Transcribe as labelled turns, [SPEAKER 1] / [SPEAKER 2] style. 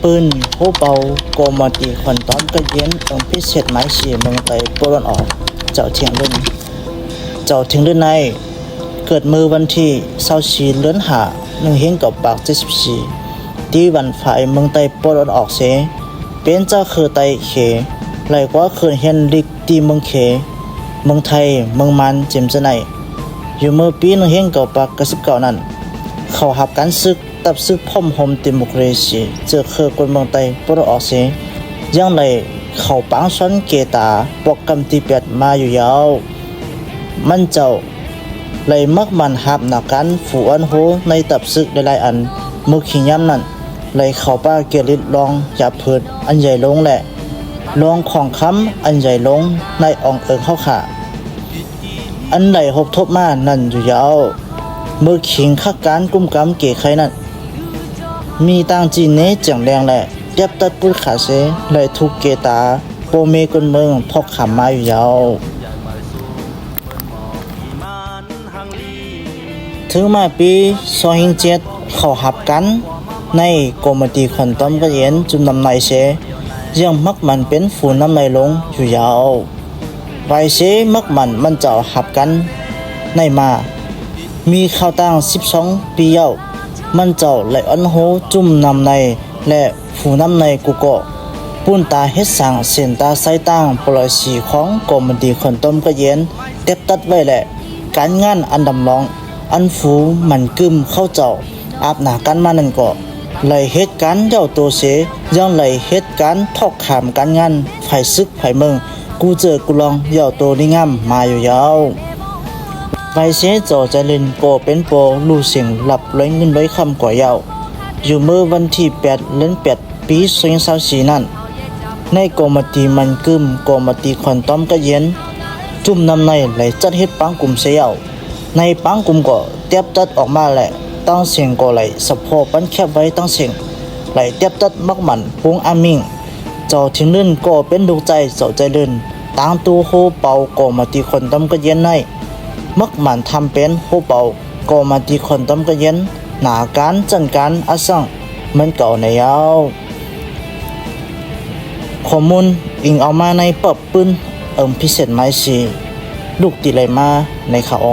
[SPEAKER 1] ปืนโฮเปาโกมาตีควันต้อมกระเย็นองพิเศษไม้สีเมืองไตโปรนออกเจ้าเทียงรุ่นในเกิดมือวันที่24เดือน5 1974ที่วันฝ่ายเมืองไตโปรนออกเสเป็นเจ้าคือไตเขไหลกว่าคืนเฮนลิกตีเมืองเขเมืองไทยเมืองมันเจมจะไหนอยู่เมื่อปี1999นั้นเขาหับการศึกตับซึกพ่อมโฮมดิโมคราซีเจอคือคนเมืองไต้ปรออกเสียยังไรเขาปังซ้อนเกตาปกกำตีเปียดมาอยู่ยาวมันเจ้าเลยมักมันหับหนักกันฝูอันโหในตับซึกหลายอันมือขิงย้ำนั่นเลยเขาป้าเกลิดลองจับพืชอันใหญ่ลงแหละลองของค้ำอันใหญ่ลงในอ่องเอิงเข้าขาอันไหนหกทบมานั่นอยู่ยาวมือขิงขักการกุ้มกำเกใครนั่นมีต่างจีนเนจังแรงแหละเย็บตัดปุ้ยขาเสเลยทุกเกตาโปเมกุนเมืองทอกขำมาอยู่ยาวถึงมาปี2007เขาหับกันในกรมตีขนต้มกระเย็นจุ่มน้ำในเสยังมักมันเป็นฝูน้ำในลงอยู่ยาวไวเสมักมันเจ้าหับกันในมามีข้าวตั้ง12 ปีเย้ามันเจ้าไหลอันโหจุ่มน้ำในและฝูน้ำในกุโกปุ่นตาเฮ็ดสั่งเส้นตาไซตั้งปล่อยสีของกรมดีคนต้มกระเย็นเต็บตัดไว้แหละการงานอันดำรองอันฝูมันกึมเข้าเจ้าอาบหนากันมานั่นก็ไหลเหตุการณ์เย้าโตเสยังไหลเหตุการณ์ทอกขามการงานไฟซึกไฟเมืองกูเจอกูลองเย้าโตนี่งามมาอยู่ยาวไฟเสจอจะเล่นโปเป็นโปลู่เสียงหลับร้อยเงินร้อยคำกว่าเย้าอยู่เมื่อวันที่8 เดือน 8 ปี2024นั้นในกรมตีมันกึมกรมตีขอนต้อมกระเย็นจุ่มน้ำในไหลจัดเฮ็ดปังกลุ่มเสียวในปังกลุ่มก็เตียบตัดออกมาแหละตั้งเสียงก็ไหลสะโพกปันแคบไว้ตั้งเสียงไหลเตียบตัดมักมันพุงอามิงเจ้าถึงลื่นก็เป็นดวงใจเจ้าใจลื่นตั้งตู้โฮเป่ากรมตีขอนต้อมกระเย็นในมักมันทำเป็นโฮเป่ากรมตีขอนต้อมกระเย็นหนาการจัดการอาสังเหมือนเก่าในยาวข้อมูลอิงเอามาในปรับปืนพิเศษไม้สีลูกตีไหลมาในข่าว